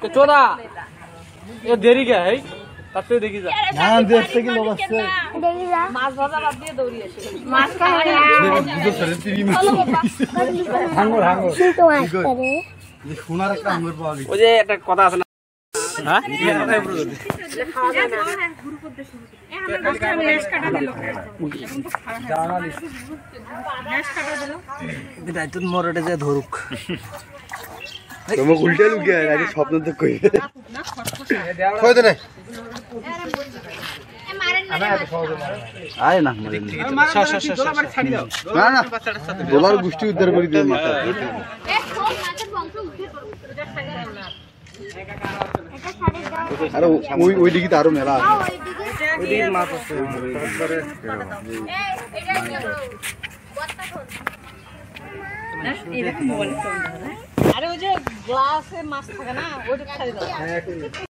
चौदह ये देरी क्या है তাতে দেখি যা না দেখতে কি লোক আছে দেখি যা মাছ ভাজা বাদ দিয়ে দৌড়ি আসে মাছ খায় না দুটো ধরে তিমি মাছ হাঙ্গর হাঙ্গর তো মাছ করে এই সোনার একটা হাঙ্গর পাওয়া গেছে ওই যে একটা কথা আছে না হ্যাঁ খাওয়া যায় না গ্রুপ করতে শুরু করে ম্যাশ কাটা দিল ম্যাশ কাটা দিল এটা তো মরটে যে ধরুক তুমি উল্টে লুকে আরে স্বপ্ন তো কই কই দে না আয় না না না ডলার গুষ্টি উদ্ধার করে দিও মাথা এক সব মাছের বংশ উঠে এটা ছাড়ে না এটা ছাড়ে দাও আরে ওই দিকে তো আরো মেলা আছে ওই দিকে মাছ আছে এই এটা কি বত্তা কোন এরকম বলে আরে ওই যে গ্লাসে মাছ থাকে না ওইটা ছাড়ি দাও